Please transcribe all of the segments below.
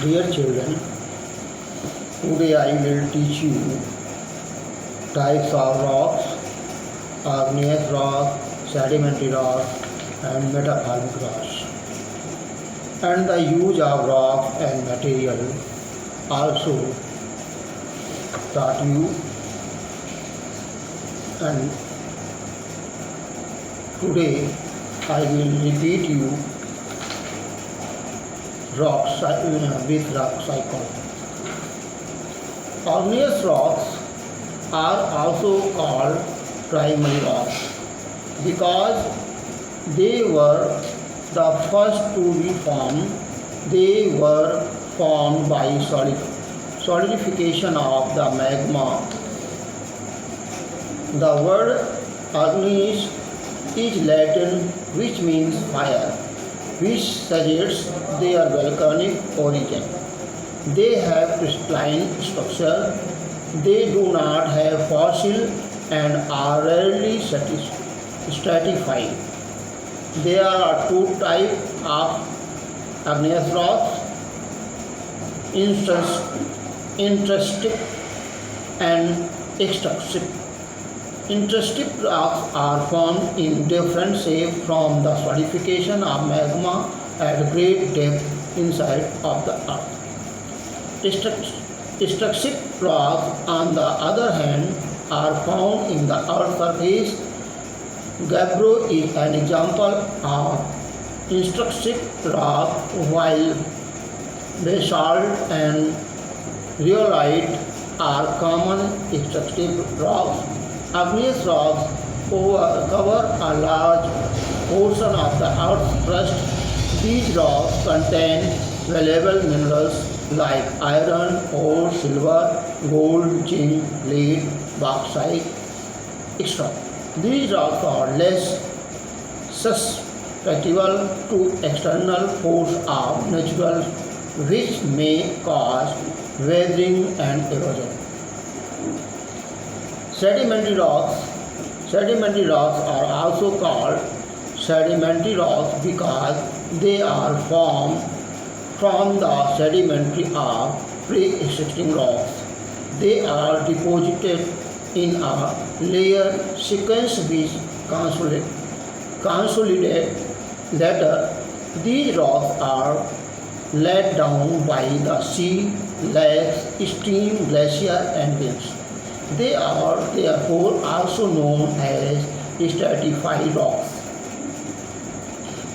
Dear children, today I will teach you types of rocks, igneous rock, sedimentary rock, and metamorphic rocks, and the use of rock and material. Also taught you, and today I will repeat you rocks with rock cycle. Igneous rocks are also called primary rocks because they were the first to be formed. They were formed by solidification of the magma. The word igneous is Latin, which means fire, which suggests their volcanic origin. They have crystalline structure. They do not have fossil and are rarely stratified. There are two types of igneous rocks: intrinsic and extrinsic. Intrinsic rocks are formed in different shapes from the solidification of magma at great depth inside of the earth. Intrinsic rocks, on the other hand, are found in the earth's surface. Gabbro is an example of intrinsic rock, while basalt and rhyolite are common extrinsic rocks. Igneous rocks cover a large portion of the earth's crust. These rocks contain valuable minerals like iron, ore, silver, gold, zinc, lead, bauxite, etc. These rocks are less susceptible to external force of nature, which may cause weathering and erosion. Sedimentary rocks are also called sedimentary rocks because they are formed from the sedimentary of pre-existing rocks. They are deposited in a layer sequence which consolidate later. These rocks are laid down by the sea, lakes, stream, glacier, and winds. They are therefore also known as stratified rocks.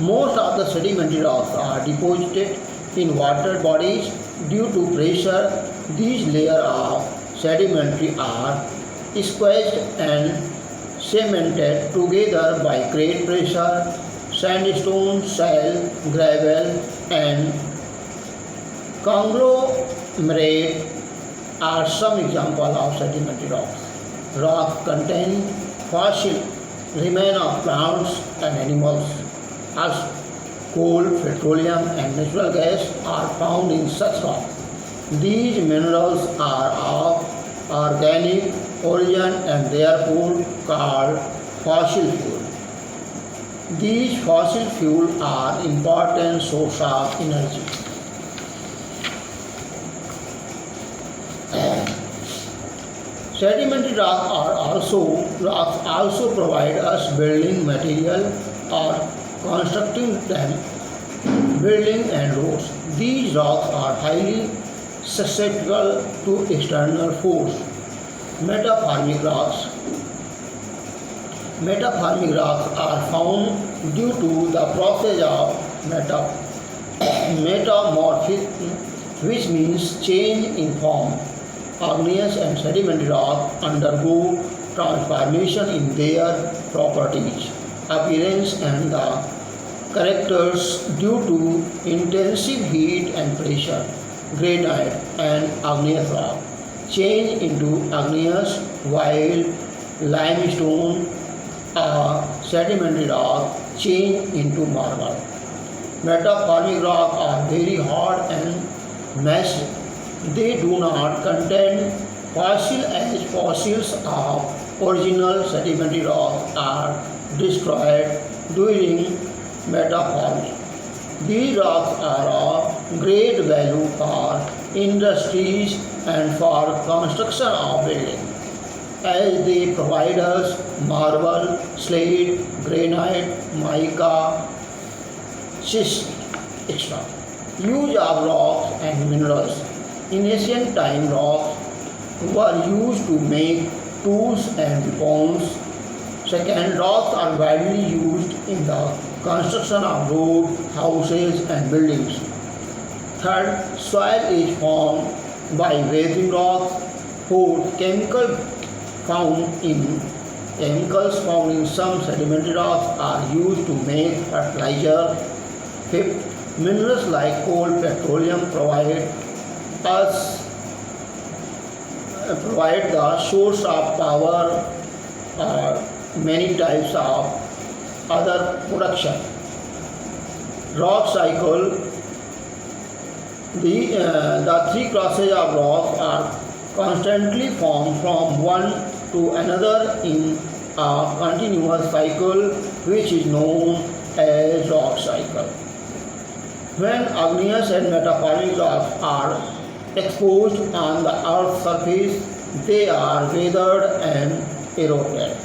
Most of the sedimentary rocks are deposited in water bodies due to pressure. These layers of sedimentary are squeezed and cemented together by great pressure. Sandstone, shale, gravel, and conglomerate are some examples of sedimentary rocks. Rocks contain fossil remains of plants and animals. As coal, petroleum, and natural gas are found in such rocks. These minerals are of organic origin and therefore called fossil fuel. These fossil fuels are important source of energy. Sedimentary rocks also provide us building material or constructing them, building and roads. These rocks are highly susceptible to external force. Metamorphic rocks are found due to the process of metamorphism, which means change in form. Igneous and sedimentary rocks undergo transformation in their properties, appearance, and the characters due to intensive heat and pressure. Granite and igneous rock change into igneous, while limestone, a sedimentary rock, change into marble. Metamorphic rocks are very hard and massive. They do not contain fossils, as fossils of original sedimentary rocks are destroyed during metamorphism. These rocks are of great value for industries and for construction of buildings, as they provide us marble, slate, granite, mica, schist, etc. Use of rocks and minerals. In ancient time, rocks were used to make tools and weapons. Second, rocks are widely used in the construction of roads, houses, and buildings. Third, soil is formed by weathering rocks. Fourth, chemicals found in some sedimentary rocks are used to make fertilizer. Fifth, minerals like coal, petroleum provide the source of power or many types of other production. Rock cycle. The three classes of rocks are constantly formed from one to another in a continuous cycle, which is known as rock cycle. When igneous and metamorphic rocks are exposed on the earth's surface, they are weathered and eroded.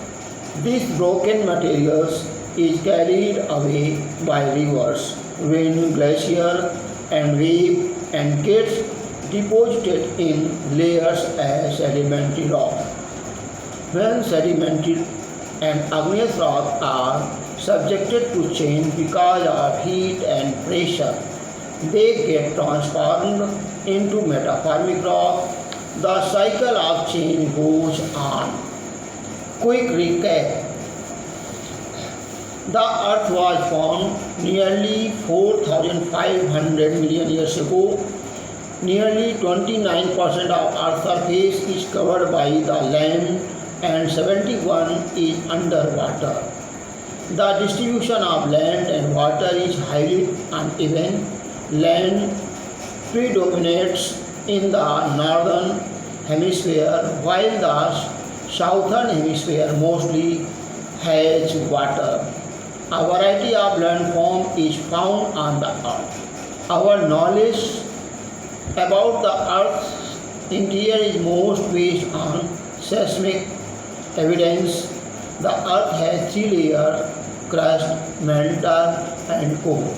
This broken materials is carried away by rivers, wind, glacier, and wave, and gets deposited in layers as sedimentary rock. When sedimentary and igneous rocks are subjected to change because of heat and pressure, they get transformed into metamorphic rock. The cycle of change goes on. Quick recap. The earth was formed nearly 4,500 million years ago. Nearly 29% of Earth's surface is covered by the land and 71% is underwater. The distribution of land and water is highly uneven. Land predominates in the northern hemisphere, while the southern hemisphere mostly has water. A variety of landforms is found on the earth. Our knowledge about the earth's interior is most based on seismic evidence. The earth has three layers: crust, mantle, and core.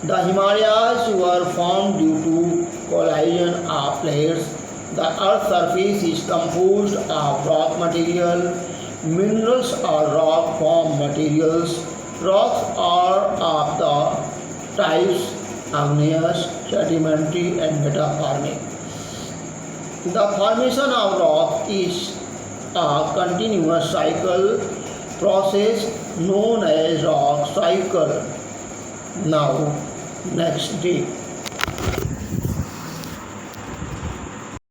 The Himalayas were formed due to collision of plates. The earth's surface is composed of rock material. Minerals are rock form materials. Rocks are of the types igneous, sedimentary, and metamorphic. The formation of rock is a continuous cycle process known as rock cycle. Now, next day.